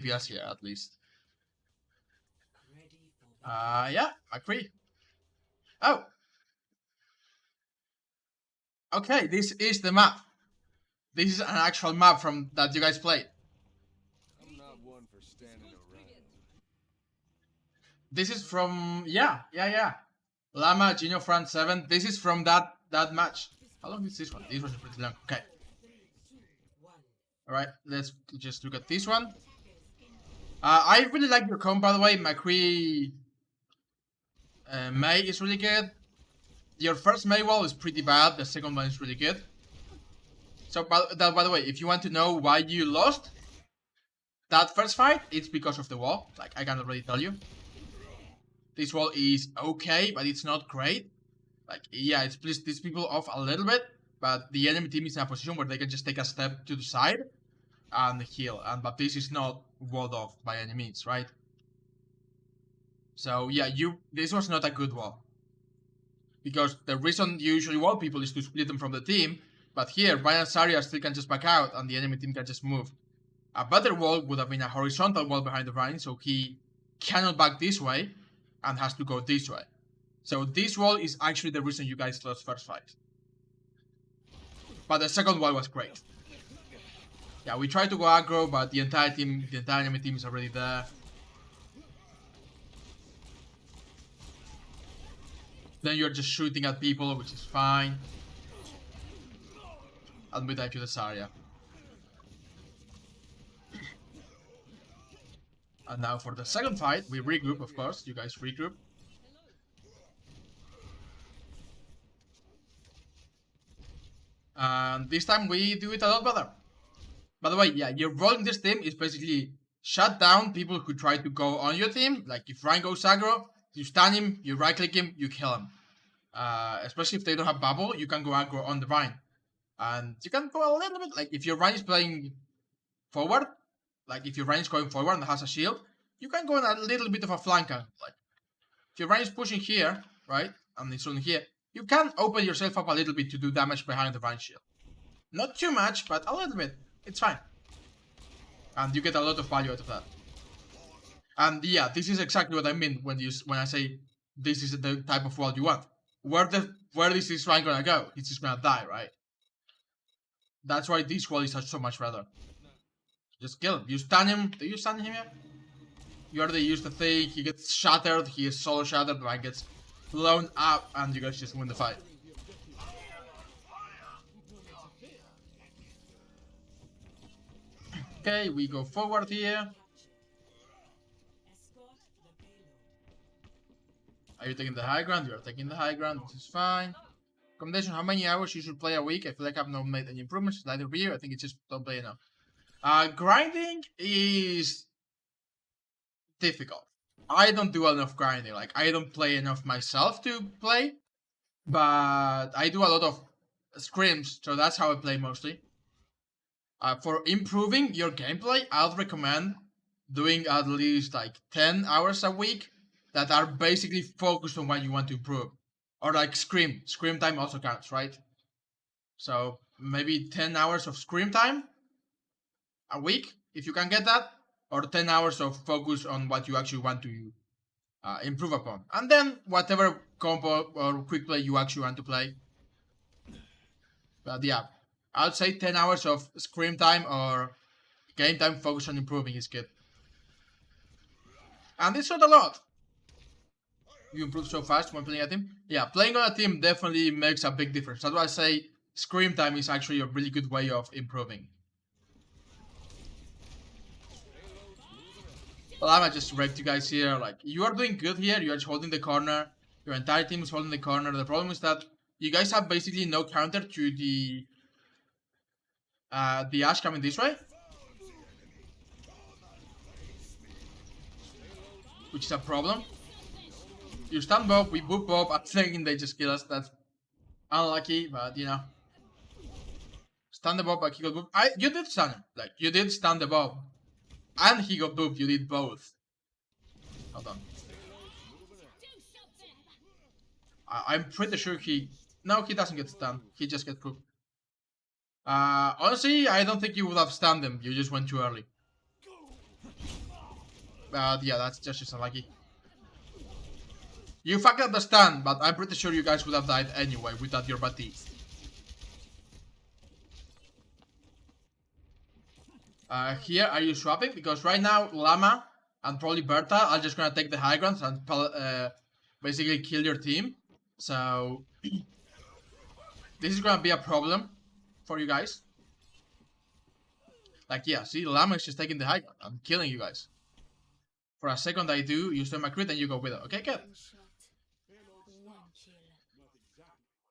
DPS here at least. Yeah, McCree. Oh, okay. This is the map. This is an actual map from that you guys played. I'm not one for standing around. This is from yeah. Llama Gino Fran 7. This is from that match. How long is this one? This one is pretty long. Okay. All right. Let's just look at this one. I really like your comp, by the way. McCree May is really good. Your first May wall is pretty bad. The second one is really good. So, by the way, if you want to know why you lost that first fight, it's because of the wall. Like, I cannot really tell you. This wall is okay, but it's not great. Like, yeah, it splits these people off a little bit, but the enemy team is in a position where they can just take a step to the side and heal. But this is not walled off by any means, right? So yeah, this was not a good wall. Because the reason you usually wall people is to split them from the team, but here Brian Saria still can just back out and the enemy team can just move. A better wall would have been a horizontal wall behind the Brian, so he cannot back this way and has to go this way. So this wall is actually the reason you guys lost first fight. But the second wall was great. Yeah, we tried to go aggro, but the entire enemy team is already there. Then you're just shooting at people, which is fine. And we die to this area. And now for the second fight, we regroup, of course. You guys regroup. And this time we do it a lot better. By the way, yeah, your role in this team is basically shut down people who try to go on your team. Like if Ryan goes aggro, you stun him, you right click him, you kill him. Especially if they don't have bubble, you can go aggro on the Ryan. And you can go a little bit, like if your Ryan is playing forward, like if your Ryan is going forward and has a shield, you can go on a little bit of a flank angle. Like if your Ryan is pushing here, right, and it's on here, you can open yourself up a little bit to do damage behind the Ryan shield. Not too much, but a little bit. It's fine. And you get a lot of value out of that. And yeah, this is exactly what I mean when I say this is the type of wall you want. Where is this Ryan gonna go? He's just gonna die, right? That's why this wall is so much better. Just kill him. You stun him. Do you stun him yet? You already used the thing. He gets shattered. He is solo shattered. Ryan gets blown up, and you guys just win the fight. Okay, we go forward here. Are you taking the high ground? You are taking the high ground, which is fine. Recommendation: how many hours you should play a week? I feel like I've not made any improvements. Slight review. I think it's just don't play enough. Grinding is difficult. I don't do enough grinding. Like I don't play enough myself to play, but I do a lot of scrims, so that's how I play mostly. For improving your gameplay, I'd recommend doing at least like 10 hours a week that are basically focused on what you want to improve. Or like scrim. Scrim time also counts, right? So maybe 10 hours of scrim time a week, if you can get that. Or 10 hours of focus on what you actually want to improve upon. And then whatever combo or quick play you actually want to play. But yeah, I'd say 10 hours of scrim time or game time focused on improving is good. And it's not a lot. You improve so fast when playing a team. Yeah, playing on a team definitely makes a big difference. That's why I say scrim time is actually a really good way of improving. Well, I might just wrecked you guys here. Like, you are doing good here. You are just holding the corner. Your entire team is holding the corner. The problem is that you guys have basically no counter to the Ashe coming this way. Which is a problem. You stun Bob, we boop Bob, I'm thinking they just kill us. That's unlucky, but you know. Stun the Bob, but he got boop. You did stun him. Like, you did stun the Bob. And he got booped, you did both. Hold on. I'm pretty sure no, he doesn't get stunned. He just gets pooped. Honestly, I don't think you would have stunned him. You just went too early. Yeah, that's just unlucky. You fucked up the stun, but I'm pretty sure you guys would have died anyway without your Batiste. Here, are you swapping? Because right now, Llama and probably Berta are just gonna take the high grounds and basically kill your team. So, this is gonna be a problem for you guys. Like, yeah, see, Llama is just taking the high ground. I'm killing you guys. For a second, I do. You start McCree, then you go Widow. Okay, good.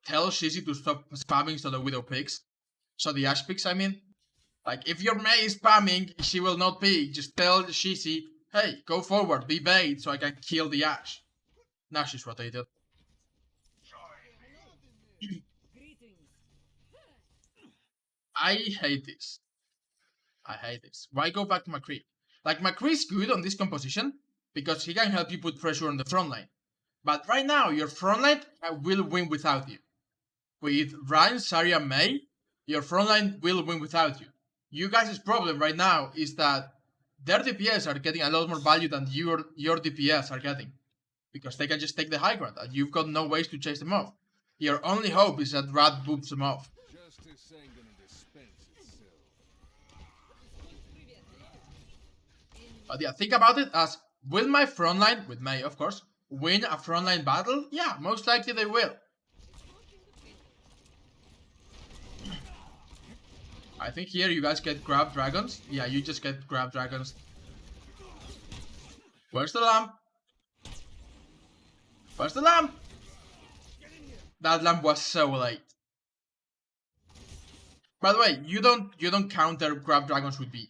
Tell Shizzy to stop spamming so the Widow picks. So the Ash picks, I mean. Like, if your Mei is spamming, she will not pick. Just tell Shizzy, hey, go forward, be bait, so I can kill the Ash. Now she's rotated. I hate this. I hate this. Why go back to McCree? Like, McCree's good on this composition because he can help you put pressure on the front line. But right now, your front line will win without you. With Ryan, Zarya, Mei, your front line will win without you. You guys' problem right now is that their DPS are getting a lot more value than your DPS are getting. Because they can just take the high ground and you've got no ways to chase them off. Your only hope is that Rat boops them off. Justice ain't gonna dispense itself. But yeah, think about it as, will my frontline, with Mei of course, win a frontline battle? Yeah, most likely they will. I think here you guys get grab dragons. Yeah, you just get grab dragons. Where's the lamp? Where's the lamp? That lamp was so late. By the way, you don't counter grab dragons with beat.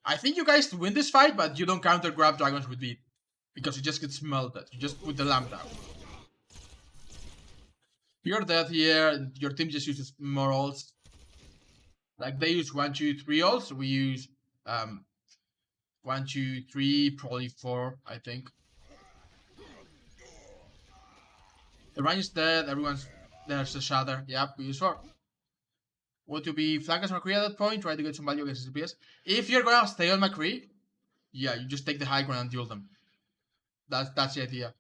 I think you guys win this fight, but you don't counter grab dragons with beat. Because you just get melted. You just put the lamp down. You're dead here, your team just uses more ults. Like they use 1, 2, 3 ults, we use 1, 2, 3, probably 4, I think. The Ryan is dead, there's a shatter. Yep, we use 4. Would you be flank as McCree at that point? Try to get some value against DPS. If you're gonna stay on McCree, yeah, you just take the high ground and duel them. That's the idea.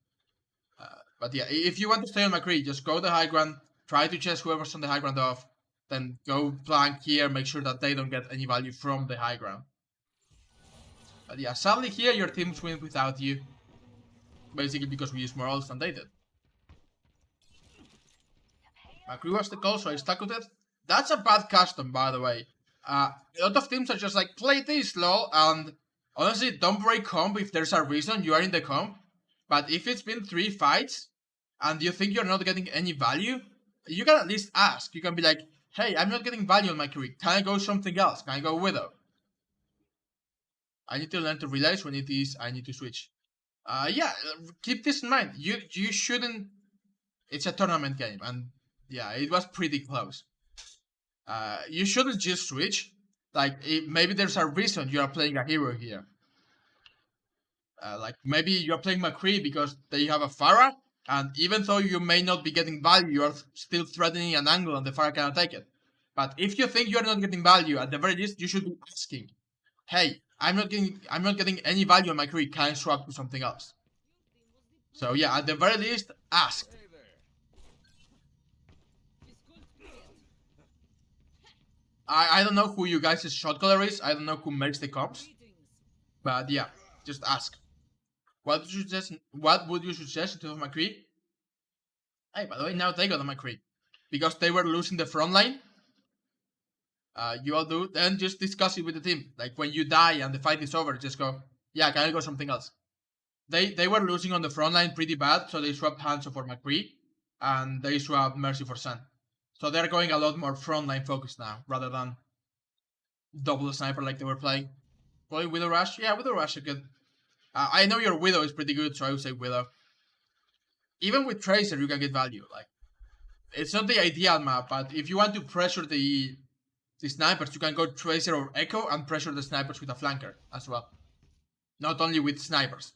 But yeah, if you want to stay on McCree, just go the high ground, try to chase whoever's on the high ground off, then go flank here, make sure that they don't get any value from the high ground. But yeah, sadly here your teams win without you. Basically because we use more ults than they did. McCree was the call, so I stuck with it. That's a bad custom, by the way. A lot of teams are just like, play this, lol, and honestly, don't break comp if there's a reason you are in the comp. But if it's been 3 fights, and you think you're not getting any value, you can at least ask. You can be like, hey, I'm not getting value on McCree. Can I go something else? Can I go Widow? I need to learn to realize when it is I need to switch. Yeah, keep this in mind. You shouldn't... It's a tournament game, and yeah, it was pretty close. You shouldn't just switch. Like, maybe there's a reason you are playing a hero here. Like, maybe you're playing McCree because they have a Pharah, and even though you may not be getting value, you are still threatening an angle and the Pharah cannot take it. But if you think you're not getting value, at the very least, you should be asking, hey, I'm not getting any value on McCree, can I swap to something else? So yeah, at the very least, ask. Hey there. I don't know who you guys' shot caller is, I don't know who makes the comps. But yeah, just ask. What would you suggest instead of McCree? Hey, by the way, now they got a McCree. Because they were losing the front line. You all do, then just discuss it with the team. Like when you die and the fight is over, just go, yeah, can I go something else? They were losing on the front line pretty bad, so they swapped Hanzo for McCree, and they swapped Mercy for Sun. So they're going a lot more frontline focused now, rather than double sniper like they were playing. Probably Widow Rush? Yeah, Widow Rush is good. I know your Widow is pretty good, so I would say Widow. Even with Tracer, you can get value. Like, it's not the ideal map, but if you want to pressure the snipers, you can go Tracer or Echo and pressure the snipers with a flanker as well. Not only with snipers.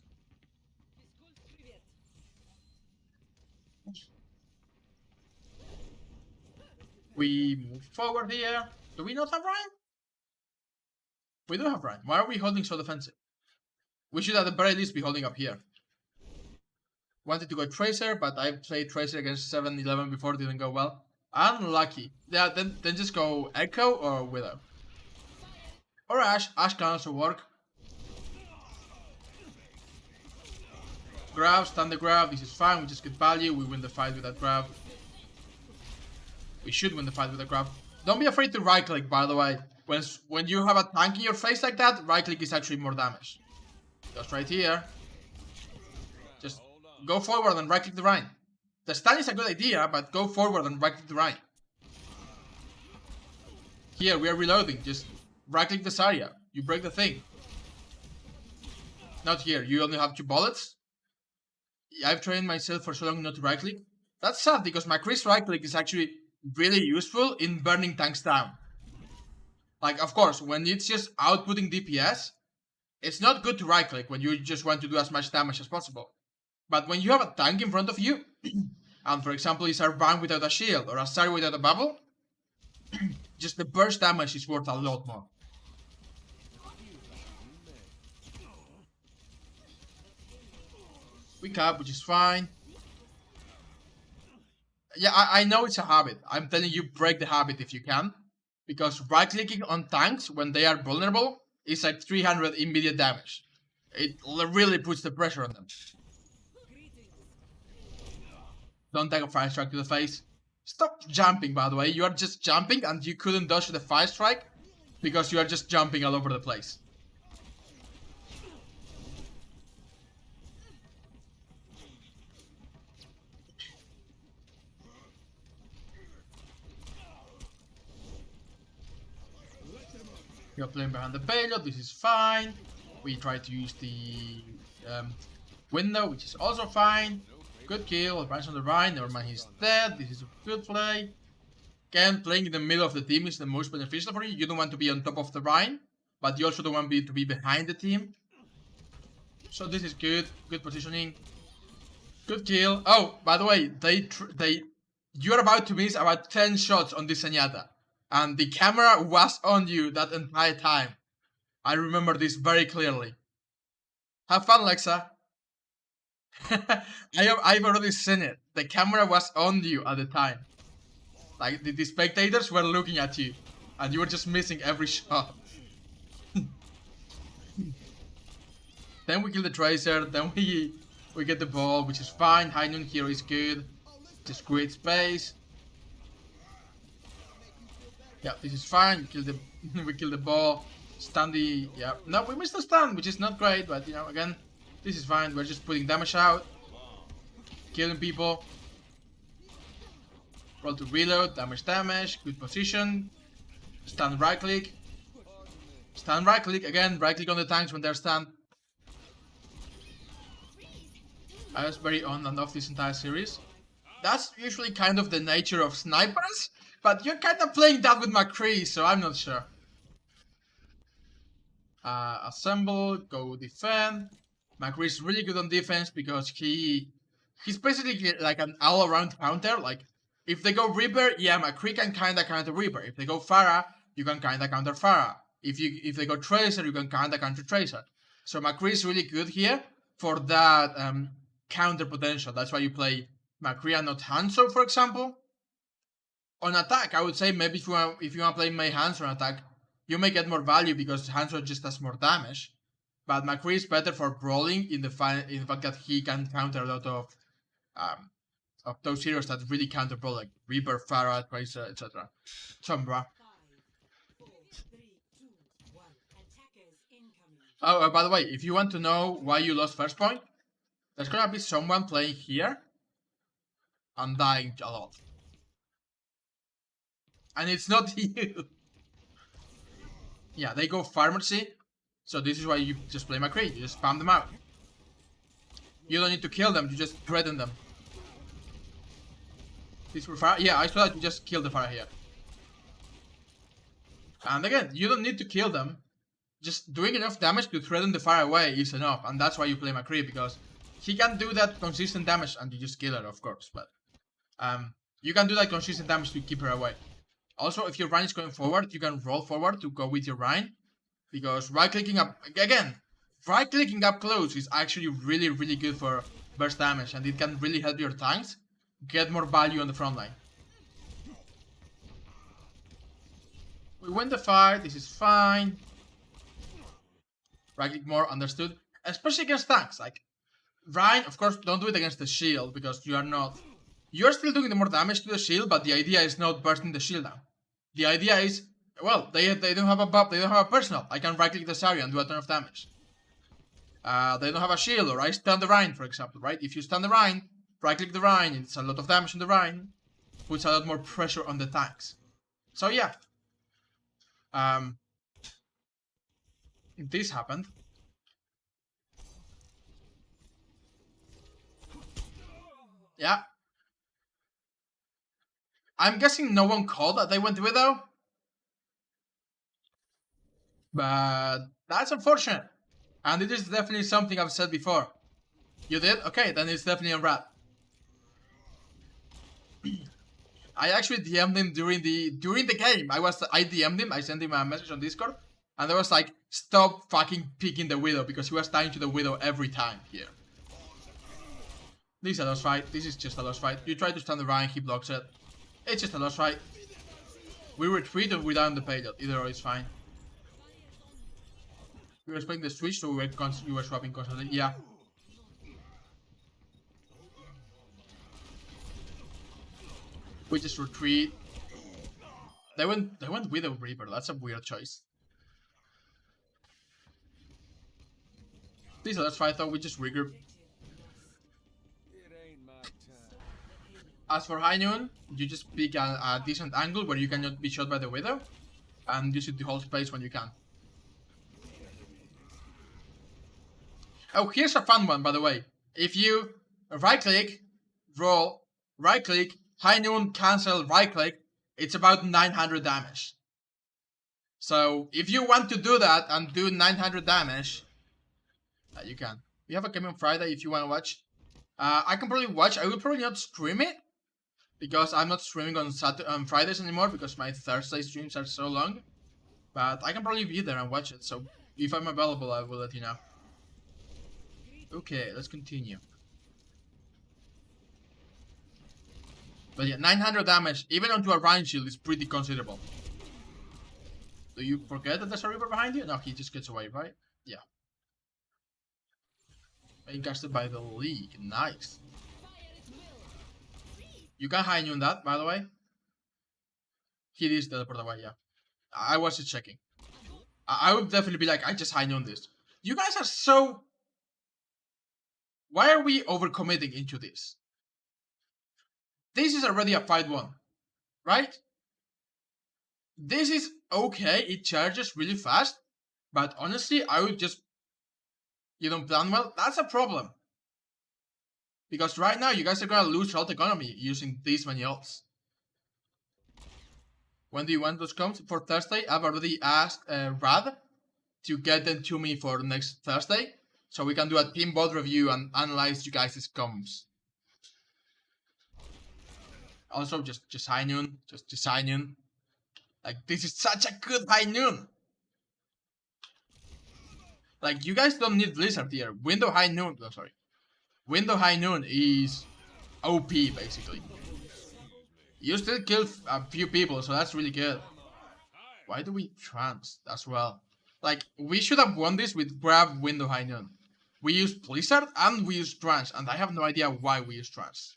We move forward here. Do we not have Ryan? We do have Ryan. Why are we holding so defensive? We should at the very least be holding up here. Wanted to go Tracer, but I played Tracer against 7-11 before, didn't go well. Unlucky. Yeah, then just go Echo or Widow. Or Ashe. Ashe can also work. Grab, stand the grab, this is fine, we just get value, we win the fight with that grab. We should win the fight with the grab. Don't be afraid to right click, by the way. When you have a tank in your face like that, right click is actually more damage. Just right here. Just go forward and right click the Rhine. The stun is a good idea, but go forward and right click the Rhine. Here, we are reloading, just right click this area. You break the thing. Not here, you only have 2 bullets. I've trained myself for so long not to right click. That's sad because McCree's right click is actually really useful in burning tanks down. Like, of course, when it's just outputting DPS, it's not good to right click when you just want to do as much damage as possible. But when you have a tank in front of you, and for example it's a Rhine without a shield or a Sari without a bubble, just the burst damage is worth a lot more. We cap, which is fine. Yeah, I know it's a habit. I'm telling you, break the habit if you can. Because right-clicking on tanks when they are vulnerable is like 300 immediate damage. It really puts the pressure on them. Don't take a fire strike to the face. Stop jumping, by the way. You are just jumping and you couldn't dodge the fire strike because you are just jumping all over the place. You're playing behind the payload, this is fine. We try to use the window, which is also fine. Good kill, advance on the Rhine, never mind, he's dead. This is a good play. Again, playing in the middle of the team is the most beneficial for you. You don't want to be on top of the Rhine, but you also don't want to be behind the team. So this is good, good positioning. Good kill. Oh, by the way, you're about to miss about 10 shots on this Zenyatta. And the camera was on you that entire time. I remember this very clearly. Have fun, Lexa. I've already seen it. The camera was on you at the time. Like, the spectators were looking at you. And you were just missing every shot. Then we kill the Tracer. Then we get the ball, which is fine. High Noon here is good. Just create space. Yeah, this is fine. We kill the ball. Stun the... Yeah. No, we missed the stun, which is not great. But, you know, again, this is fine. We're just putting damage out. Killing people. Roll to reload. Damage. Good position. Stun right click. Stun right click. Again, right click on the tanks when they're stunned. I was very on and off this entire series. That's usually kind of the nature of snipers. But you're kind of playing that with McCree, so I'm not sure. Assemble, go defend. McCree's really good on defense because he's basically like an all-around counter. Like, if they go Reaper, yeah, McCree can kinda counter Reaper. If they go Pharah, you can kinda counter Pharah. If they go Tracer, you can kinda counter Tracer. So McCree's really good here for that counter potential. That's why you play McCree and not Hanzo, for example. On attack, I would say maybe if you want to play Mei Hanzo on attack, you may get more value because Hanzo just does more damage. But McCree is better for brawling in the fact that he can counter a lot of those heroes that really counter brawl, like Reaper, Pharah, Tracer, etc. Sombra. Oh, by the way, if you want to know why you lost first point, there's gonna be someone playing here and dying a lot. And it's not you. Yeah, they go Pharmacy. So this is why you just play McCree. You just spam them out. You don't need to kill them. You just threaten them. This for Pharah. Yeah, I saw that you just killed the Pharah here. And again, you don't need to kill them. Just doing enough damage to threaten the Pharah away is enough. And that's why you play McCree, because he can do that consistent damage. And you just kill her, of course. But you can do that consistent damage to keep her away. Also, if your Rhine is going forward, you can roll forward to go with your Rhine. Because right-clicking up... Again, right clicking up close is actually really good for burst damage, and it can really help your tanks get more value on the front line. We win the fight, this is fine. Right click more, understood. Especially against tanks, like Ryan, of course, don't do it against the shield, because you are not... You're still doing the more damage to the shield, but the idea is not bursting the shield down. The idea is, well, they don't have a buff, they don't have a personal. I can right click this area and do a ton of damage. They don't have a shield, or I stun the Rhine, for example, right? If you stun the Rhine, right click the Rhine, it's a lot of damage on the Rhine, puts a lot more pressure on the tanks. So yeah. This happened. Yeah. I'm guessing no one called that they went Widow. But that's unfortunate. And it is definitely something I've said before. You did? Okay, then it's definitely on Rat. I actually DM'd him during the game. I DM'd him, I sent him a message on Discord, and I was like, stop fucking picking the Widow, because he was dying to the Widow every time here. This is a lost fight. This is just a lost fight. You try to stun the Ryan, he blocks it. It's just a lost fight. We retreat or we down the payload. Either or is fine. We were expecting the switch, so we were swapping constantly. Yeah. We just retreat. They went Widow Reaper. That's a weird choice. This is a lost fight though. We just regroup. As for High Noon, you just pick a decent angle where you cannot be shot by the Widow, and use it to hold space when you can. Oh, here's a fun one, by the way. If you right-click, roll, right-click, High Noon, cancel, right-click, it's about 900 damage. So, if you want to do that and do 900 damage, you can. We have a game on Friday if you want to watch. I can probably watch. I will probably not stream it, because I'm not streaming on Fridays anymore, because my Thursday streams are so long. But I can probably be there and watch it, so if I'm available, I will let you know. Okay, let's continue. But yeah, 900 damage, even onto a Rhine shield, is pretty considerable. Do you forget that there's a Reaper behind you? No, he just gets away, right? Yeah. Being casted by the League, nice. You can High Noon that, by the way. He is teleport away, yeah. I was just checking. I would definitely be like, I just High Noon this. You guys are so... Why are we overcommitting into this? This is already a fight one, right? This is okay, it charges really fast, but honestly, I would just... You don't plan well? That's a problem. Because right now, you guys are gonna lose health economy using these many ults. When do you want those comms? For Thursday, I've already asked Rad to get them to me for next Thursday, so we can do a team VOD review and analyze you guys' comms. Also, just High Noon, just High Noon. Like, this is such a good High Noon. Like, you guys don't need Blizzard here. Window High Noon is OP, basically. You still kill a few people, so that's really good. Why do we trans as well? Like, we should have won this with grab Window High Noon. We use Blizzard and we use trans, and I have no idea why we use trans.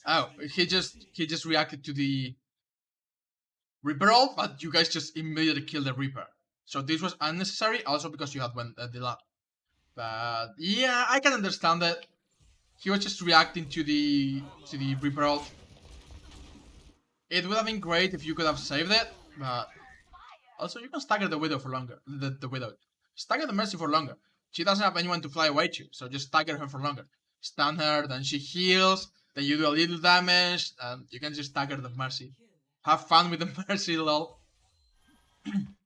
Oh, he just reacted to the Reaper ult, but you guys just immediately killed the Reaper. So this was unnecessary, also because you had the lamp. But yeah, I can understand that. He was just reacting to the Reaper ult. It would have been great if you could have saved it, but also you can stagger the Widow for longer. The Widow. Stagger the Mercy for longer. She doesn't have anyone to fly away to, so just stagger her for longer. Stun her, then she heals, then you do a little damage, and you can just stagger the Mercy. Have fun with the Mercy, lol.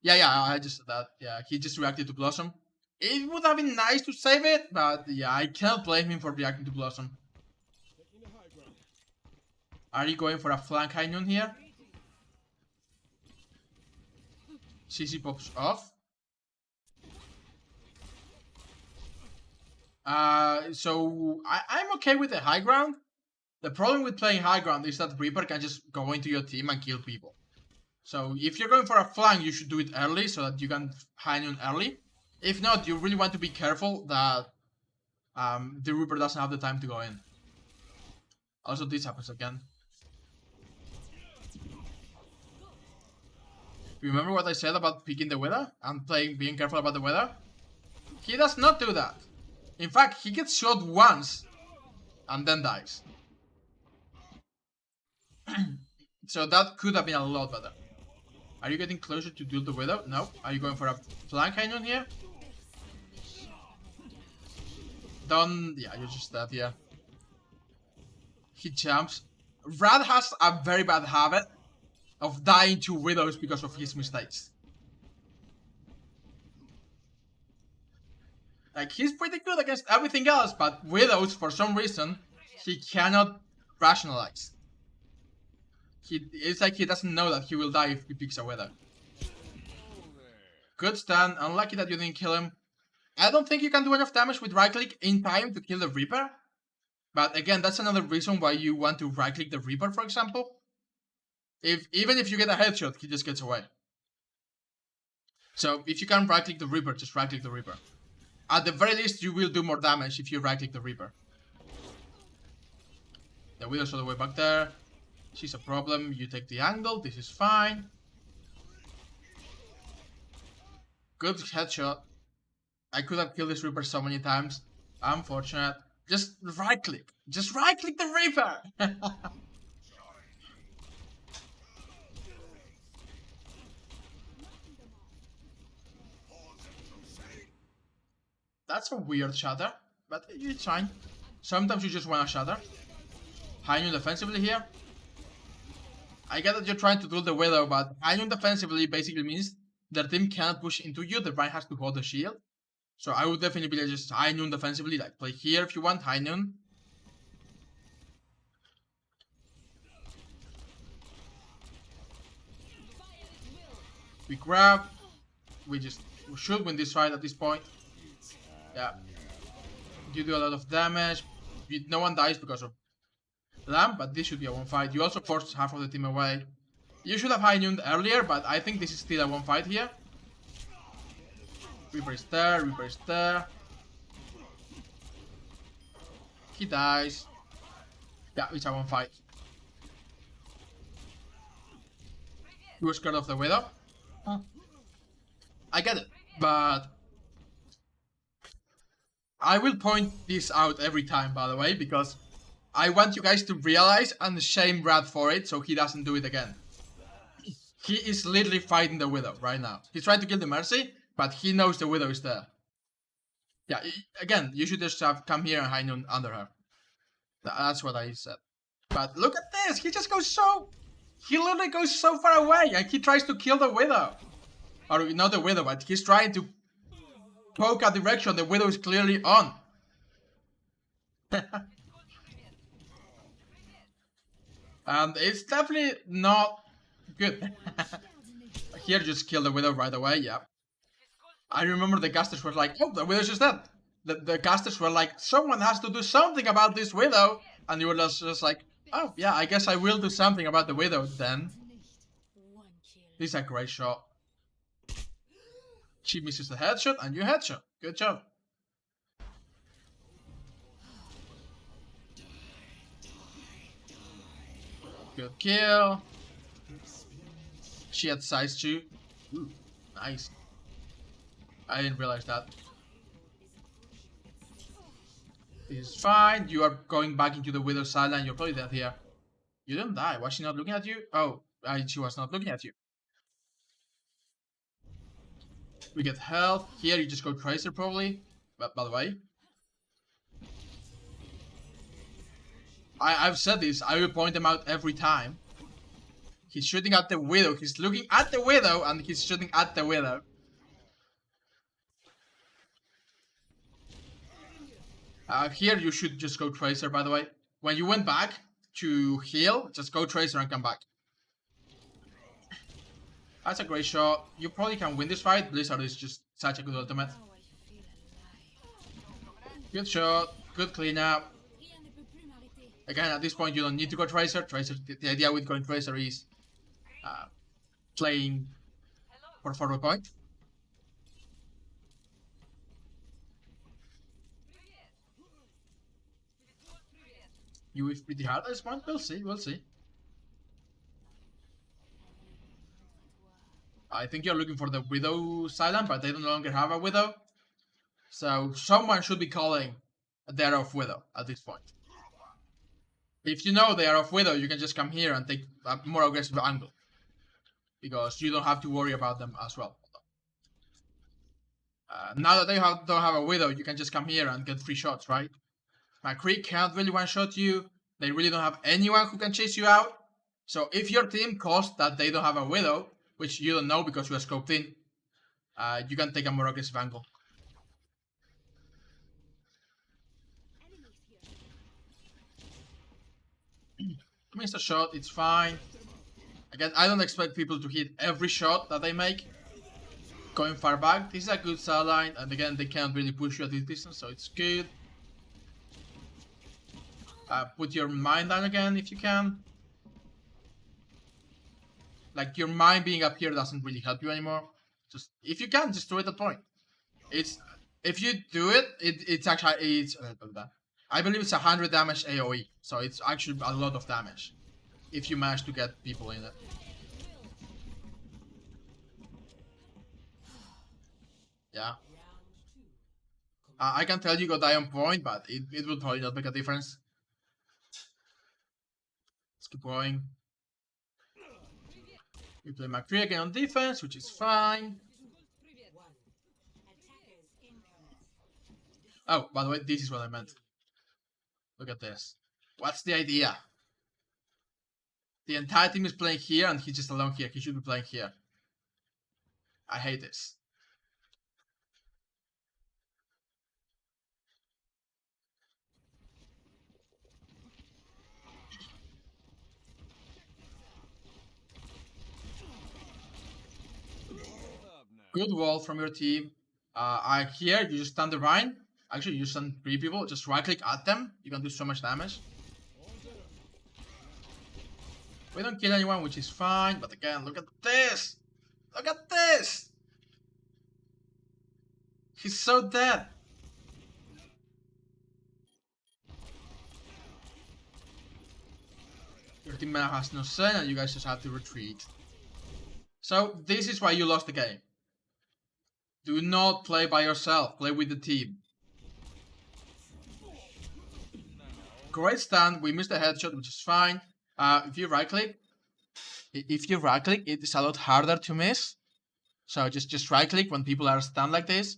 yeah, I just said that. Yeah, he just reacted to Blossom. It would have been nice to save it, but yeah, I can't blame him for reacting to Blossom. Are you going for a flank High Noon here? CC pops off. So I'm okay with the high ground. The problem with playing high ground is that Reaper can just go into your team and kill people. So if you're going for a flank, you should do it early so that you can high noon early. If not, you really want to be careful that the Reaper doesn't have the time to go in. Also, this happens again. Remember what I said about picking the weather and being careful about the weather? He does not do that. In fact, he gets shot once and then dies. So that could have been a lot better. Are you getting closer to duel the widow? No. Are you going for a flank canyon here? Don't. Yeah, you're just dead, yeah. He jumps. Rad has a very bad habit of dying to widows because of his mistakes. Like, he's pretty good against everything else, but widows, for some reason, he cannot rationalize. It's like he doesn't know that he will die if he picks a widow. Good stun. Unlucky that you didn't kill him. I don't think you can do enough damage with right click in time to kill the Reaper. But again, that's another reason why you want to right click the Reaper, for example. Even if you get a headshot, he just gets away. So if you can right click the Reaper, just right click the Reaper. At the very least, you will do more damage if you right click the Reaper. The Widow's all the way back there. She's a problem. You take the angle. This is fine. Good headshot. I could have killed this Reaper so many times. Unfortunate. Just right click. Just right click the Reaper. That's a weird shatter, but it's fine. Sometimes you just want a shatter. High noon defensively here. I get that you're trying to duel the Widow, but high noon defensively basically means their team cannot push into you. The Ryan has to hold the shield. So I would definitely be like just high noon defensively. Like, play here if you want, high noon. We grab. We should win this fight at this point. Yeah. You do a lot of damage. No one dies because of Lamb, but this should be a one fight. You also forced half of the team away. You should have high nooned earlier, but I think this is still a one fight here. Reaper is there, Reaper is there. He dies. Yeah, it's a one fight. You were scared of the Widow? I get it, but I will point this out every time, by the way, because I want you guys to realize and shame Brad for it so he doesn't do it again. He is literally fighting the Widow right now. He's trying to kill the Mercy, but he knows the Widow is there. Yeah, again, you should just have come here and high noon under her. That's what I said. But look at this, he just goes he literally goes so far away and he tries to kill the Widow. Or not the Widow, but he's trying to poke a direction the Widow is clearly on. And it's definitely not good. Here, just kill the Widow right away, yeah. I remember the casters were like, oh, the Widow's just dead. The casters were like, someone has to do something about this Widow. And you were just like, oh, yeah, I guess I will do something about the Widow then. This is a great shot. She misses the headshot and you headshot. Good job. Good kill. She had size 2. Ooh, nice. I didn't realize that. This is fine. You are going back into the Widow's side and you're probably dead here. You didn't die. Was she not looking at you? Oh, she was not looking at you. We get health. Here you just go Tracer probably. But by the way, I've said this. I will point them out every time. He's shooting at the Widow. He's looking at the Widow and he's shooting at the Widow. Here you should just go Tracer, by the way. When you went back to heal, just go Tracer and come back. That's a great shot. You probably can win this fight. Blizzard is just such a good ultimate. Good shot. Good cleanup. Again, at this point, you don't need to go Tracer. The idea with going Tracer is playing for forward point. You whiff pretty hard at this point. We'll see. We'll see. I think you're looking for the Widow silent, but they no longer have a Widow. So someone should be calling they're off Widow at this point. If you know they are off Widow, you can just come here and take a more aggressive angle. Because you don't have to worry about them as well. Now that they don't have a Widow, you can just come here and get free shots, right? McCree can't really one-shot you. They really don't have anyone who can chase you out. So if your team calls that they don't have a Widow, which you don't know because you are scoped in, you can take a more aggressive angle. Missed a shot, it's fine. Again, I don't expect people to hit every shot that they make. Going far back, this is a good sideline, and again, they can't really push you at this distance, so it's good. Put your mind down again if you can. Like, your mind being up here doesn't really help you anymore. Just, if you can, just do it at point. If you do it, it's actually, I believe it's 100 damage AoE, so it's actually a lot of damage. If you manage to get people in it. Yeah. I can tell you go die on point, but it will probably not make a difference. Let's keep going. We play McCree again on defense, which is fine. Oh, by the way, this is what I meant. Look at this. What's the idea? The entire team is playing here and he's just alone here. He should be playing here. I hate this. Good wall from your team. Here, you just stun the Rhine. Actually, you stun 3 people. Just right click at them. You can do so much damage. We don't kill anyone, which is fine. But again, look at this. Look at this. He's so dead. Your team now has no Sen and you guys just have to retreat. So, this is why you lost the game. Do not play by yourself. Play with the team. Great stand. We missed a headshot, which is fine. If you right click, it is a lot harder to miss. So just right click when people are stunned like this.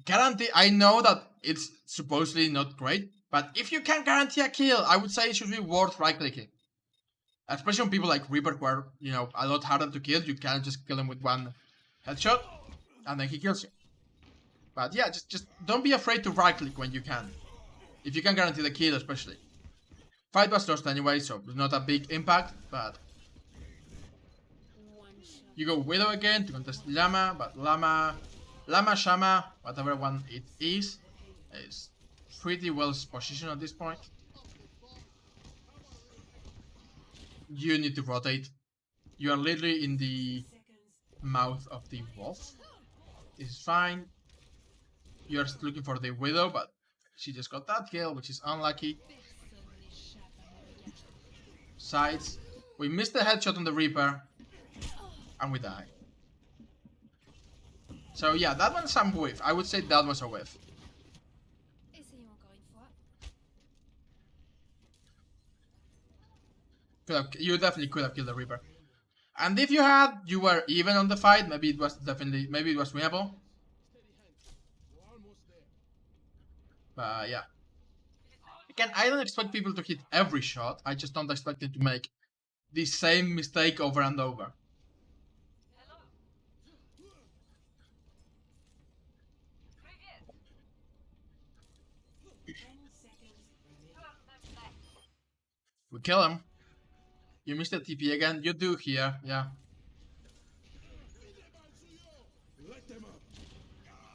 Guarantee. I know that it's supposedly not great, but if you can guarantee a kill, I would say it should be worth right clicking. Especially on people like Reaper, who are a lot harder to kill. You can't just kill them with one headshot, and then he kills you. But yeah, just don't be afraid to right click when you can. If you can guarantee the kill, especially. Fight was lost anyway, so not a big impact, but... You go Widow again to contest Llama, but Llama, Shama, whatever one it is pretty well positioned at this point. You need to rotate. You are literally in the mouth of the wolf. This is fine. You're looking for the Widow, but she just got that kill, which is unlucky. Sides. We missed the headshot on the Reaper. And we die. So yeah, that one's some whiff. I would say that was a whiff. You definitely could have killed the Reaper. And if you were even on the fight, maybe it was winnable. But yeah. Again, I don't expect people to hit every shot. I just don't expect them to make the same mistake over and over. We kill him. You missed the TP again. You do here, yeah.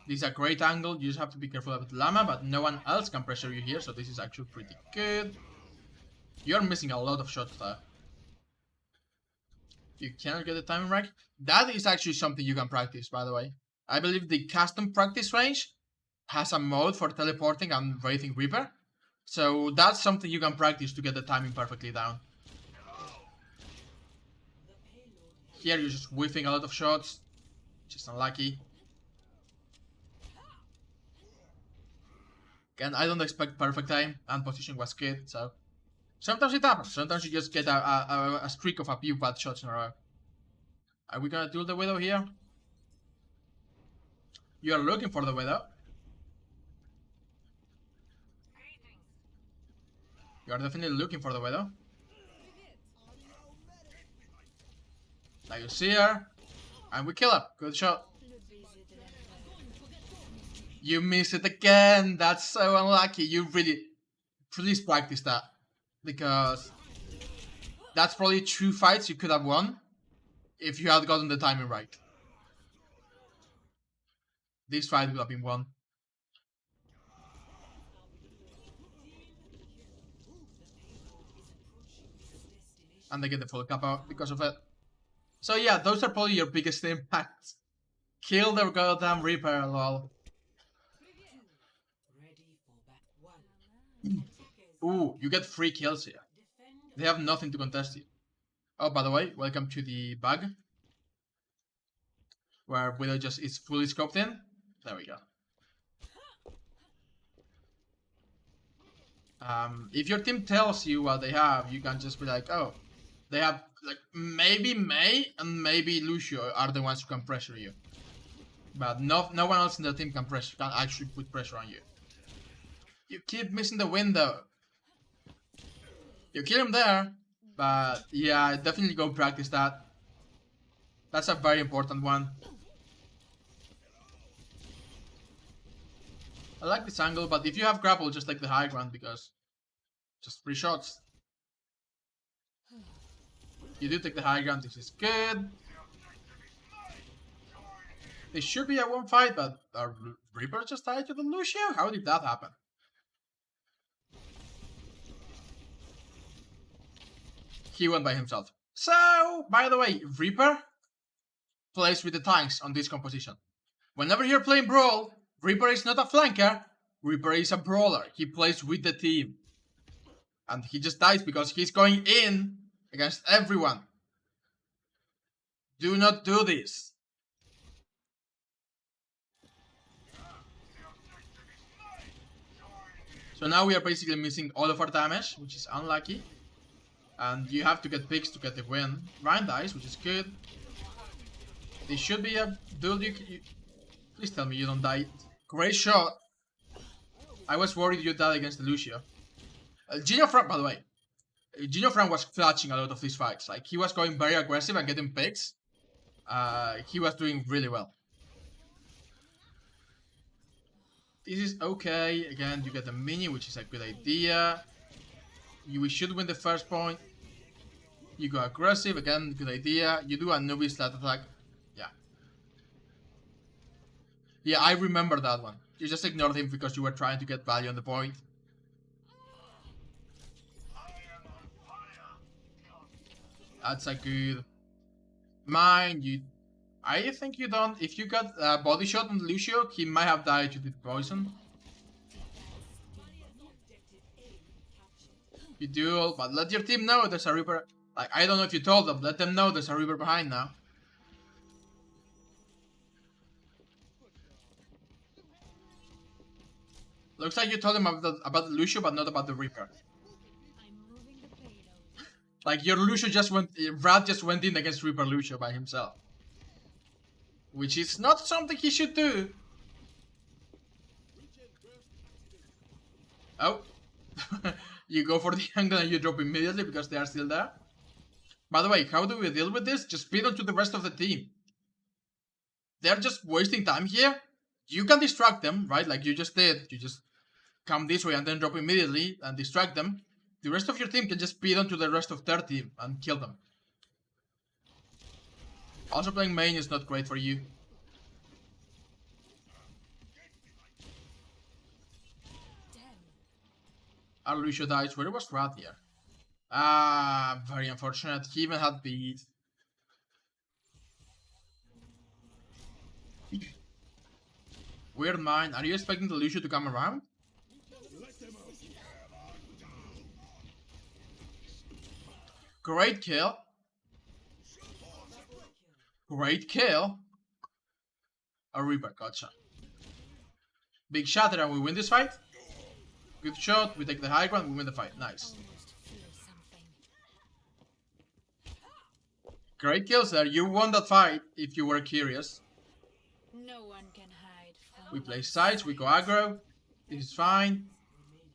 This is a great angle. You just have to be careful about the llama, but no one else can pressure you here, so this is actually pretty good. You're missing a lot of shots there. You cannot get the timing right. That is actually something you can practice, by the way. I believe the custom practice range has a mode for teleporting and Wraithing Reaper. So that's something you can practice to get the timing perfectly down. Here you're just whiffing a lot of shots. Just unlucky. Again, I don't expect perfect time, and position was good, so... Sometimes it happens. Sometimes you just get a streak of a few bad shots in a row. Are we gonna do the Widow here? You are looking for the Widow. You are definitely looking for the Widow. Now you see her, and we kill her. Good shot. You miss it again. That's so unlucky. You really... Please practice that. Because that's probably 2 fights you could have won if you had gotten the timing right. This fight would have been won. And they get the full kappa because of it. So yeah, those are probably your biggest impacts. Kill the goddamn Reaper, lol. Ooh, you get 3 kills here. They have nothing to contest you. Oh, by the way, welcome to the bug. Where Widow just is fully scoped in. There we go. If your team tells you what they have, you can just be like, oh, they have like maybe Mei and maybe Lucio are the ones who can pressure you. But no one else in the team can actually put pressure on you. You keep missing the window. You kill him there, but yeah, definitely go practice that. That's a very important one. I like this angle, but if you have grapple, just take the high ground because just 3 shots. You do take the high ground, this is good. This should be a 1 fight, but our Reaper just died to the Lucio? How did that happen? He went by himself. So, by the way, Reaper plays with the tanks on this composition. Whenever you're playing Brawl, Reaper is not a flanker, Reaper is a brawler. He plays with the team. And he just dies because he's going in against everyone. Do not do this. So now we are basically missing all of our damage, which is unlucky. And you have to get picks to get the win. Ryan dies, which is good. This should be a duel. Please tell me you don't die. Great shot. I was worried you died against the Lucio. Gino Frank, by the way. Gino Frank was clutching a lot of these fights. Like, he was going very aggressive and getting picks. He was doing really well. This is okay. Again, you get the mini, which is a good idea. We should win the first point. You go aggressive, again, good idea. You do a newbie slat attack. Yeah. Yeah, I remember that one. You just ignored him because you were trying to get value on the point. That's a good... Mine, you... I think you don't... If you got a body shot on Lucio, he might have died to the poison. You duel, but let your team know there's a Reaper. Like, I don't know if you told them, let them know there's a Reaper behind now. Looks like you told them about the Lucio, but not about the Reaper. Like, your Lucio just went... Brad just went in against Reaper Lucio by himself. Which is not something he should do. Oh. You go for the angle and you drop immediately because they are still there. By the way, how do we deal with this? Just speed on to the rest of the team. They're just wasting time here. You can distract them, right? Like you just did. You just come this way and then drop immediately and distract them. The rest of your team can just speed on to the rest of their team and kill them. Also playing main is not great for you. Our Lucio dies. Where was Rat here? Ah, very unfortunate. He even had beat. Weird mind. Are you expecting the Lucio to come around? Great kill. Great kill. A Reaper, gotcha. Big shatter and we win this fight. Good shot, we take the high ground, we win the fight. Nice. Great kills there. You won that fight if you were curious. No one can hide from We play sides, we go aggro. This is fine.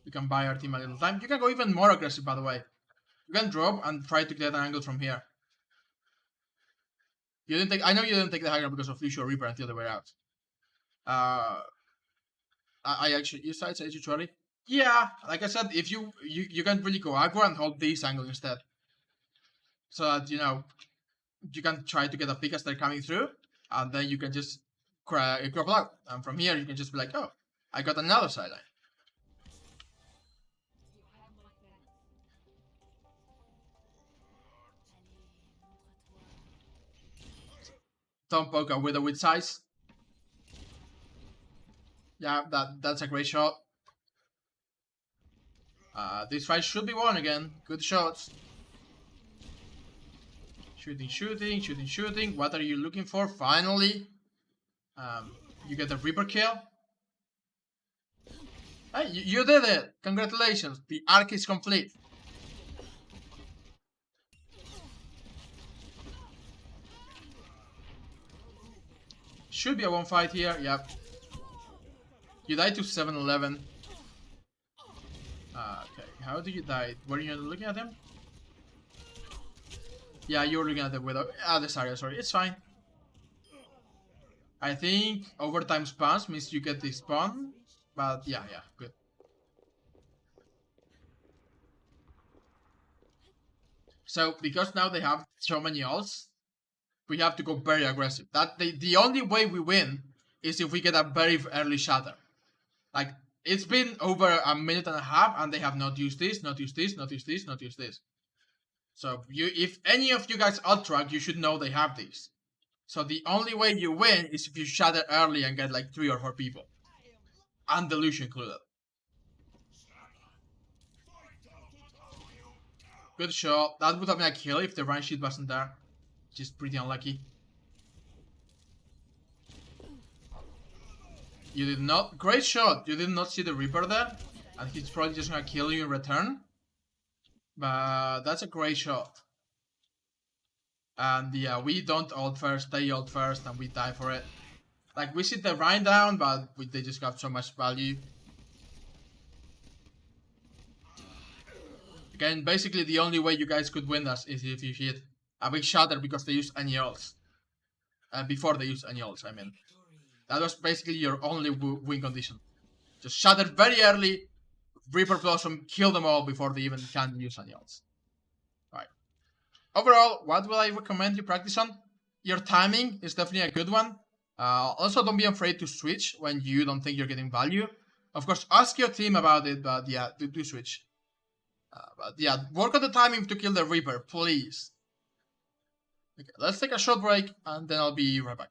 We can buy our team a little time. You can go even more aggressive, by the way. You can drop and try to get an angle from here. You didn't take. I know you didn't take the high ground because of Lucio Reaper until they were out. I actually use sides actually. Yeah, like I said, if you can really go aggro and hold this angle instead, so that you can try to get a pick as they're coming through, and then you can just grapple out, and from here you can just be like, oh, I got another sideline. Don't poke a widow with size. Yeah, that's a great shot. This fight should be won again. Good shots. Shooting, shooting, shooting, shooting. What are you looking for? Finally, you get the Reaper kill. Hey, you did it! Congratulations, the arc is complete. Should be a one fight here, yep. You died to 7-11. Okay, how did you die? Were you looking at him? Yeah, you were looking at the Widow. This area, sorry. It's fine. I think overtime spawns means you get the spawn. But yeah, good. So, because now they have so many ults, we have to go very aggressive. The only way we win is if we get a very early shatter. Like, it's been over a minute and a half and they have not used this, not used this, not used this, not used this. So if any of you guys ult track, you should know they have these. So the only way you win is if you shatter early and get like 3 or 4 people. And Delusion included. Good shot. That would have been a kill if the run sheet wasn't there. Which is pretty unlucky. You did not... Great shot. You did not see the Reaper there. And he's probably just gonna kill you in return. But that's a great shot. And yeah, we don't ult first, they ult first, and we die for it. Like, we sit the Rhine down, but they just got so much value. Again, basically the only way you guys could win us is if you hit a big shatter because they use any ults. Before they use any ults, I mean. That was basically your only win condition. Just shatter very early, Reaper Blossom, kill them all before they even can use any ults. Alright. Overall, what will I recommend you practice on? Your timing is definitely a good one. Also, don't be afraid to switch when you don't think you're getting value. Of course, ask your team about it, but yeah, do switch. But yeah, work on the timing to kill the Reaper, please. Okay, let's take a short break, and then I'll be right back.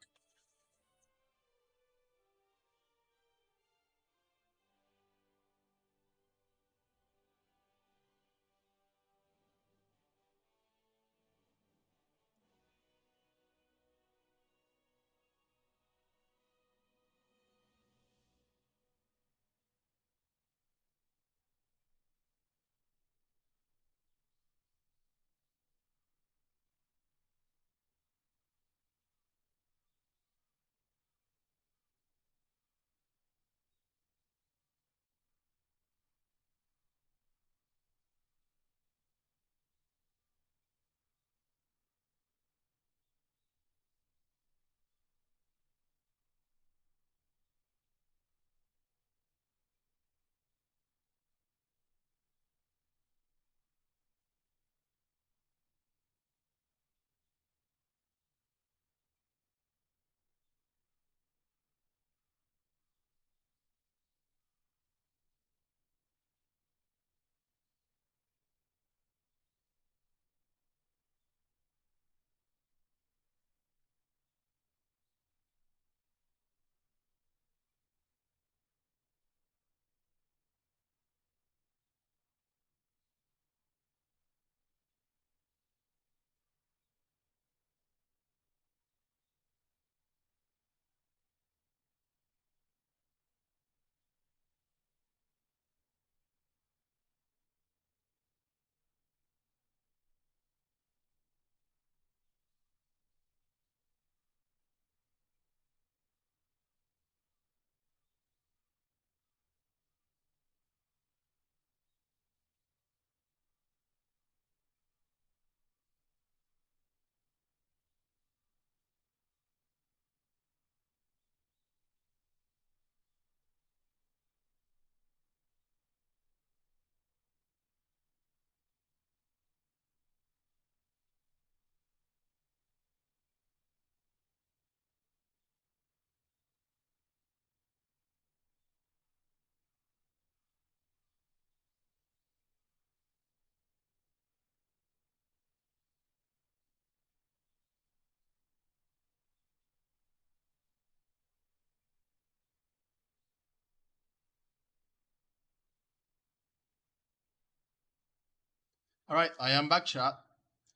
Alright, I am back, chat.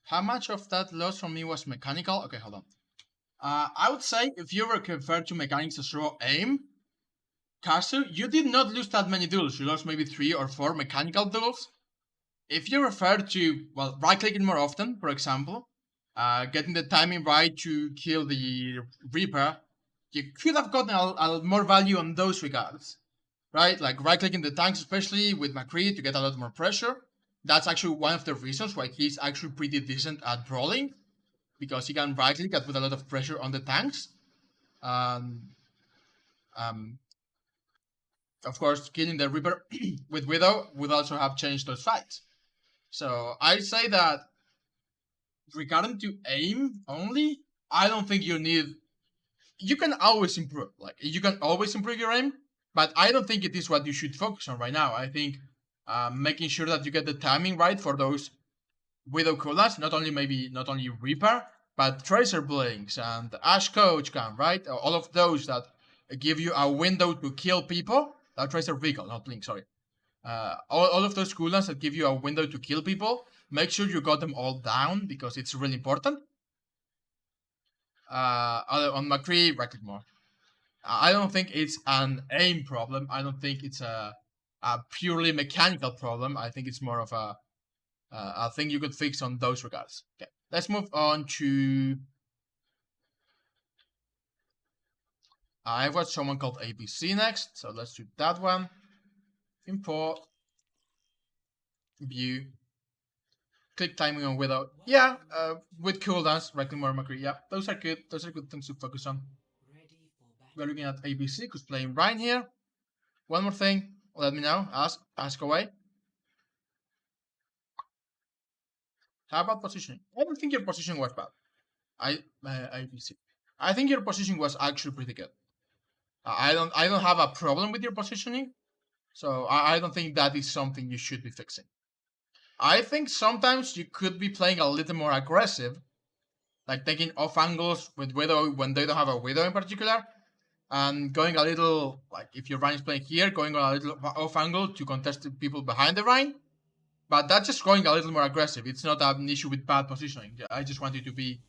How much of that loss from me was mechanical? Okay, hold on. I would say if you were referred to mechanics as raw aim, Kasu, you did not lose that many duels. You lost maybe 3 or 4 mechanical duels. If you refer to, well, right-clicking more often, for example, getting the timing right to kill the Reaper, you could have gotten a more value on those regards, right? Like right-clicking the tanks, especially with McCree, to get a lot more pressure. That's actually one of the reasons why he's actually pretty decent at brawling, because he can right-click and put a lot of pressure on the tanks. Um, of course, killing the Reaper with Widow would also have changed those fights. So I say that regarding to aim only, I don't think you need. You can always improve. Like you can always improve your aim, but I don't think it is what you should focus on right now. I think making sure that you get the timing right for those Widow cooldowns, not only Reaper, but Tracer Blinks and Ash Coach Cam, right? All of those that give you a window to kill people. Tracer Vehicle, not Blink, sorry. All of those cooldowns that give you a window to kill people, make sure you got them all down because it's really important. On McCree, right click more. I don't think it's an aim problem. I don't think it's a purely mechanical problem. I think it's more of a thing you could fix on those regards. Okay, let's move on to. I've got someone called ABC next, so let's do that one. Import, view, click timing on Widow. Yeah, with cooldowns, right more McCree. Yeah, those are good. Those are good things to focus on. We're looking at ABC, who's playing Ryan here. One more thing, let me know. Ask away. How about positioning? I don't think your positioning was bad. ABC. I think your positioning was actually pretty good. I don't have a problem with your positioning, so I don't think that is something you should be fixing. I think sometimes you could be playing a little more aggressive, like taking off angles with Widow when they don't have a Widow in particular, and going a little, like if your Rhine is playing here, going on a little off angle to contest the people behind the Rhine. But that's just going a little more aggressive. It's not an issue with bad positioning. I just want you to be